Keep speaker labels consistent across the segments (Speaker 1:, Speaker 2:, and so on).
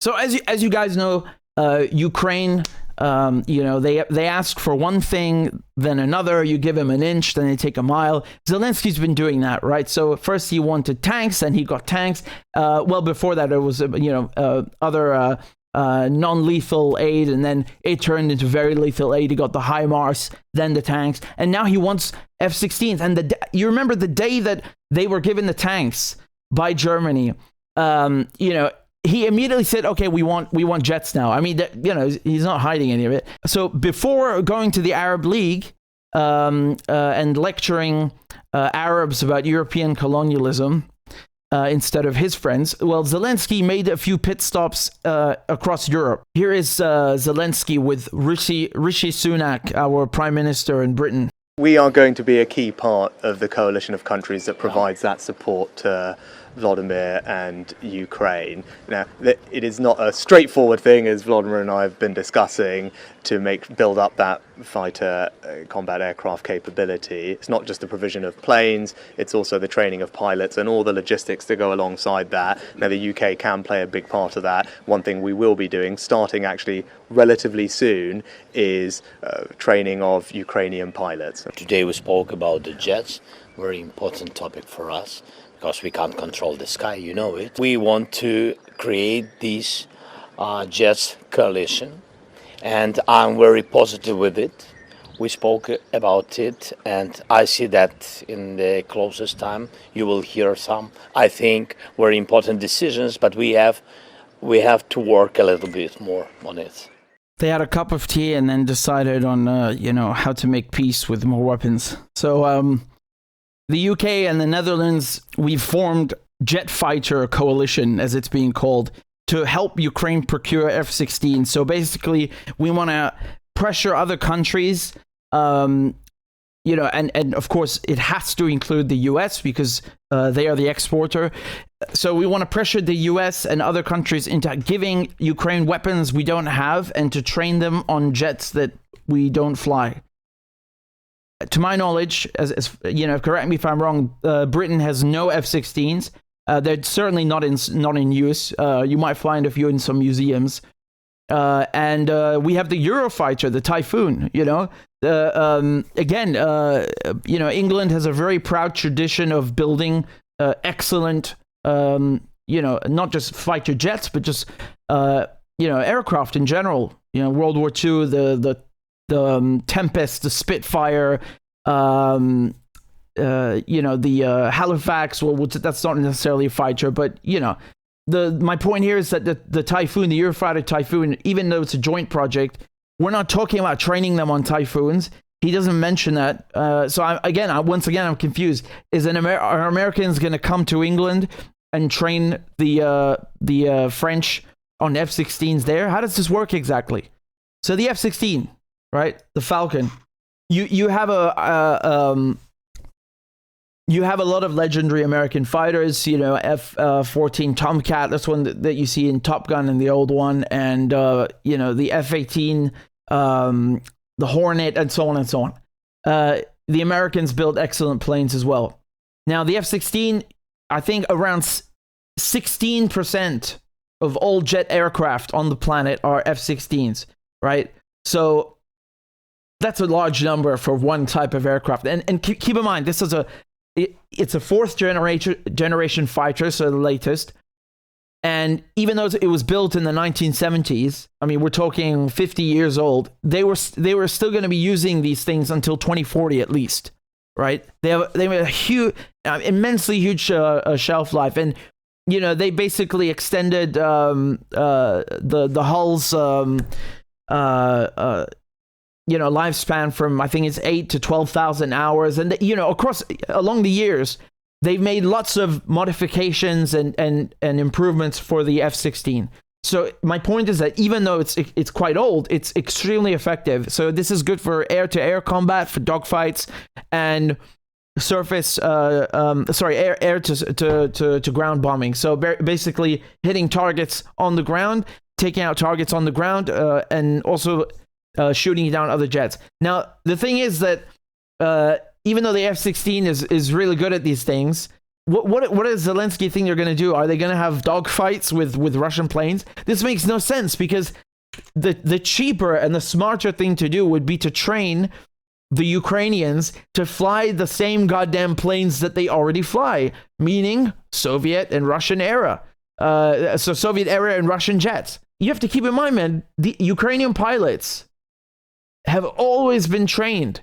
Speaker 1: So as you guys know, Ukraine, they ask for one thing, then another. You give him an inch, then they take a mile. Zelensky's been doing that, right? So first he wanted tanks, and he got tanks. Well, before that, there was other non-lethal aid, and then it turned into very lethal aid. He got the HIMARS, then the tanks, and now he wants F-16s. And you remember the day that they were given the tanks by Germany, he immediately said, okay, we want jets now. I mean, he's not hiding any of it. So before going to the Arab League and lecturing Arabs about European colonialism instead of his friends, well, Zelensky made a few pit stops across Europe. Here is Zelensky with Rishi Sunak, our prime minister in Britain.
Speaker 2: We are going to be a key part of the coalition of countries that provides that support to Vladimir and Ukraine. Now, it is not a straightforward thing, as Vladimir and I have been discussing, to build up that fighter combat aircraft capability. It's not just the provision of planes, it's also the training of pilots and all the logistics that go alongside that. Now, the UK can play a big part of that. One thing we will be doing, starting actually relatively soon, is training of Ukrainian pilots.
Speaker 3: Today we spoke about the jets, very important topic for us, because we can't control the sky, you know it. We want to create this jets coalition, and I'm very positive with it. We spoke about it, and I see that in the closest time you will hear some, I think, very important decisions, but we have to work a little bit more on it.
Speaker 1: They had a cup of tea and then decided on, how to make peace with more weapons. So, the UK and the Netherlands, we've formed jet fighter coalition, as it's being called, to help Ukraine procure F-16. So basically, we want to pressure other countries, and of course, it has to include the US because they are the exporter. So we want to pressure the US and other countries into giving Ukraine weapons we don't have and to train them on jets that we don't fly. To my knowledge, as correct me if I'm wrong, Britain has no F-16s. They're certainly not in use. You might find a few in some museums. And we have the Eurofighter, the Typhoon. England has a very proud tradition of building excellent, not just fighter jets, but just aircraft in general. World War II, the Tempest, the Spitfire, the Halifax. Well, that's not necessarily a fighter, but my point here is that the Typhoon, the Eurofighter Typhoon, even though it's a joint project, we're not talking about training them on Typhoons. He doesn't mention that. So I'm confused. Are Americans going to come to England and train the French on F-16s there? How does this work exactly? So the F-16. Right, the Falcon. You have a lot of legendary American fighters. F-14 Tomcat. That's one that you see in Top Gun and the old one, and the F-18, the Hornet, and so on and so on. The Americans build excellent planes as well. Now the F-16, I think around 16% of all jet aircraft on the planet are F-16s. Right, so that's a large number for one type of aircraft. And keep in mind, this is it's a fourth generation fighter, so the latest. And even though it was built in the 1970s, I mean, we're talking 50 years old, they were still going to be using these things until 2040 at least, right? They have a huge, immensely huge shelf life. And, they basically extended the hull's lifespan from, I think it's 8 to 12,000 hours. And, along the years, they've made lots of modifications and improvements for the F-16. So my point is that even though it's quite old, it's extremely effective. So this is good for air-to-air combat, for dogfights, and surface, air to ground bombing. So basically hitting targets on the ground, taking out targets on the ground, and also shooting down other jets. Now, the thing is that even though the F-16 is really good at these things, what does Zelensky think they're going to do? Are they going to have dogfights with Russian planes? This makes no sense, because the cheaper and the smarter thing to do would be to train the Ukrainians to fly the same goddamn planes that they already fly, meaning Soviet and Russian era. So Soviet era and Russian jets. You have to keep in mind, man, the Ukrainian pilots have always been trained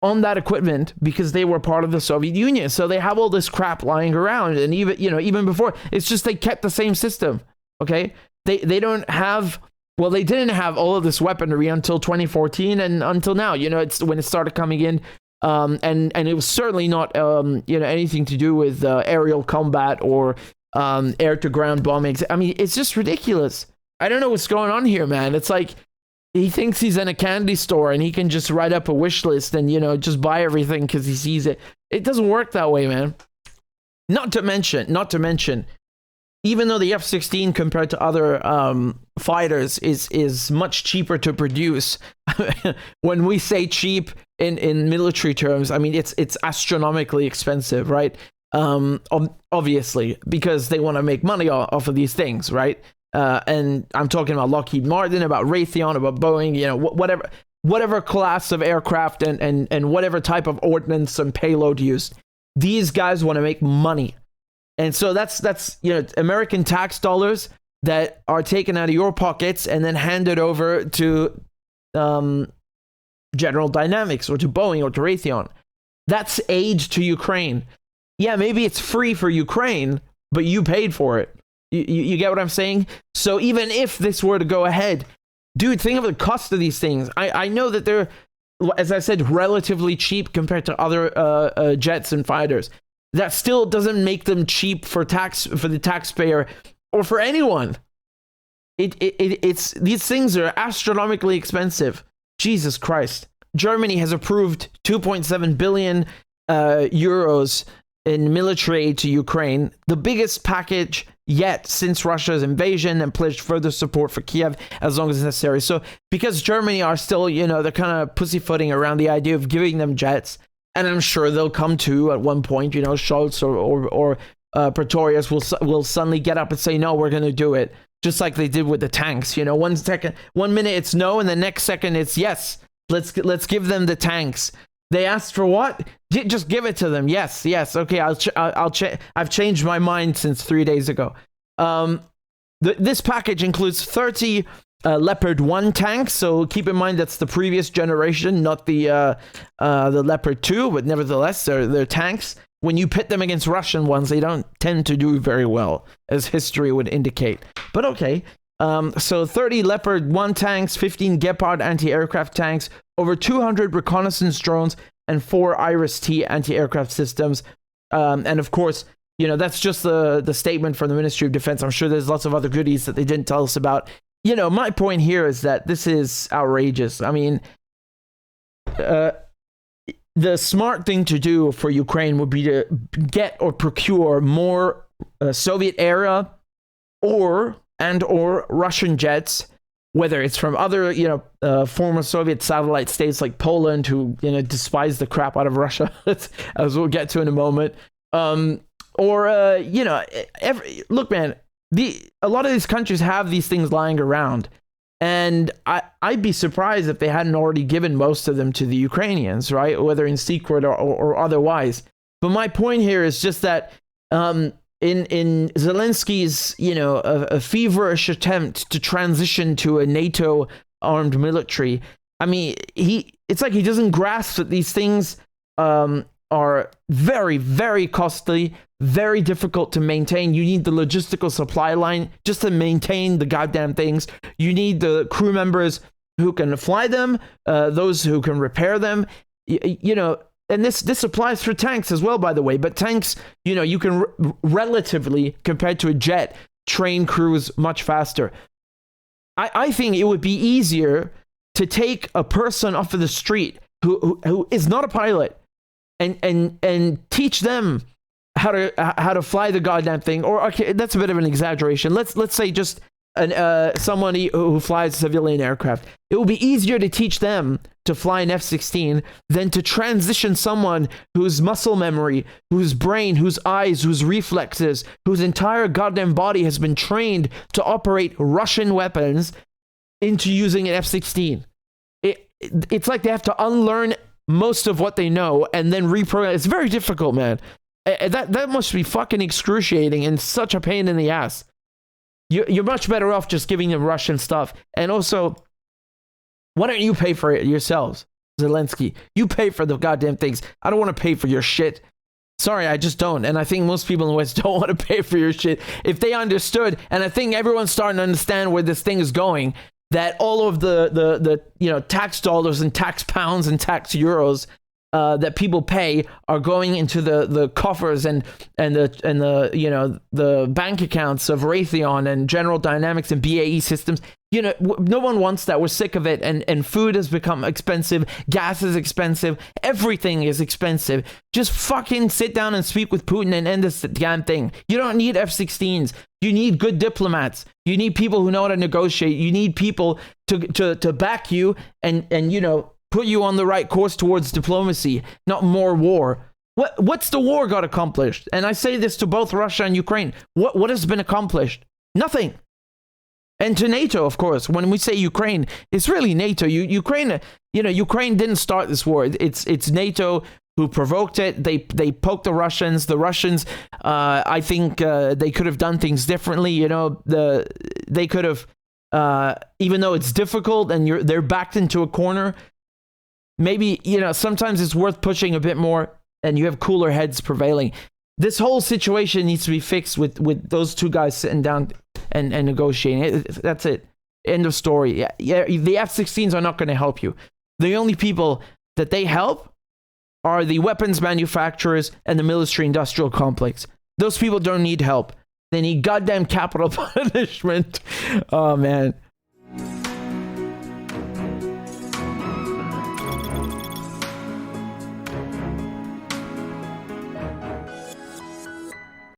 Speaker 1: on that equipment because they were part of the Soviet Union. So they have all this crap lying around. And even before, it's just they kept the same system. Okay? They don't have, well, they didn't have all of this weaponry until 2014 and until now. It's when it started coming in. And it was certainly not anything to do with aerial combat or air to ground bombings. I mean, it's just ridiculous. I don't know what's going on here, man. It's like he thinks he's in a candy store and he can just write up a wish list and just buy everything because he sees it. It doesn't work that way, man. Not to mention, even though the F16 compared to other fighters is much cheaper to produce, when we say cheap in military terms, I mean it's astronomically expensive, right? Obviously, because they want to make money off of these things, right? And I'm talking about Lockheed Martin, about Raytheon, about Boeing, whatever class of aircraft and whatever type of ordnance and payload used. These guys want to make money. And so that's American tax dollars that are taken out of your pockets and then handed over to General Dynamics or to Boeing or to Raytheon. That's aid to Ukraine. Yeah, maybe it's free for Ukraine, but you paid for it. You get what I'm saying? So even if this were to go ahead, dude, think of the cost of these things. I know that they're, as I said, relatively cheap compared to other jets and fighters. That still doesn't make them cheap for the taxpayer or for anyone. It's these things are astronomically expensive. Jesus Christ. Germany has approved 2.7 billion euros in military aid to Ukraine, the biggest package yet since Russia's invasion, and pledged further support for Kiev as long as necessary. So because Germany are still, they're kind of pussyfooting around the idea of giving them jets, and I'm sure they'll come to at one point, Scholz or Pretorius will suddenly get up and say, no, we're going to do it. Just like they did with the tanks. 1 minute it's no, and the next second it's yes. Let's give them the tanks. They asked for what? Just give it to them. Yes. Okay, I've changed my mind since 3 days ago. This package includes 30 Leopard 1 tanks. So keep in mind that's the previous generation, not the Leopard 2, but nevertheless they're tanks. When you pit them against Russian ones, they don't tend to do very well, as history would indicate. But okay. So 30 Leopard 1 tanks, 15 Gepard anti-aircraft tanks, over 200 reconnaissance drones, and 4 Iris-T anti-aircraft systems. And of course, that's just the statement from the Ministry of Defense. I'm sure there's lots of other goodies that they didn't tell us about. My point here is that this is outrageous. I mean, the smart thing to do for Ukraine would be to get or procure more Soviet era or Russian jets, whether it's from other, former Soviet satellite states like Poland, who, despise the crap out of Russia, as we'll get to in a moment. Look, man, a lot of these countries have these things lying around. And I'd be surprised if they hadn't already given most of them to the Ukrainians, right? Whether in secret or otherwise. But my point here is just that, in Zelensky's, a feverish attempt to transition to a NATO armed military, I mean, it's like he doesn't grasp that these things are very, very costly, very difficult to maintain. You need the logistical supply line just to maintain the goddamn things. You need the crew members who can fly them, those who can repair them, and this applies for tanks as well, by the way. But tanks, you can relatively, compared to a jet, train crews much faster. I think it would be easier to take a person off of the street who is not a pilot and teach them how to fly the goddamn thing. Or okay, that's a bit of an exaggeration. Let's say just somebody who flies a civilian aircraft. It will be easier to teach them to fly an F-16 than to transition someone whose muscle memory, whose brain, whose eyes, whose reflexes, whose entire goddamn body has been trained to operate Russian weapons into using an F-16. It's like they have to unlearn most of what they know and then reprogram. It's very difficult, man. That must be fucking excruciating and such a pain in the ass. You're much better off just giving them Russian stuff. And also, why don't you pay for it yourselves, Zelensky? You pay for the goddamn things. I don't want to pay for your shit. Sorry, I just don't. And I think most people in the West don't want to pay for your shit. If they understood, and I think everyone's starting to understand where this thing is going, that all of the tax dollars and tax pounds and tax euros that people pay are going into the coffers and the bank accounts of Raytheon and General Dynamics and BAE Systems. No one wants that. We're sick of it. And food has become expensive. Gas is expensive. Everything is expensive. Just fucking sit down and speak with Putin and end this damn thing. You don't need F-16s. You need good diplomats. You need people who know how to negotiate. You need people to back you and put you on the right course towards diplomacy, not more war. What's the war got accomplished? And I say this to both Russia and Ukraine. What has been accomplished? Nothing. And to NATO, of course. When we say Ukraine, it's really NATO. Ukraine didn't start this war. It's NATO who provoked it. They poked the Russians. The Russians, I think they could have done things differently. They could have, even though it's difficult and they're backed into a corner. Maybe, sometimes it's worth pushing a bit more and you have cooler heads prevailing. This whole situation needs to be fixed with those two guys sitting down and negotiating. That's it. End of story. Yeah, the F-16s are not going to help you. The only people that they help are the weapons manufacturers and the military-industrial complex. Those people don't need help. They need goddamn capital punishment. Oh, man.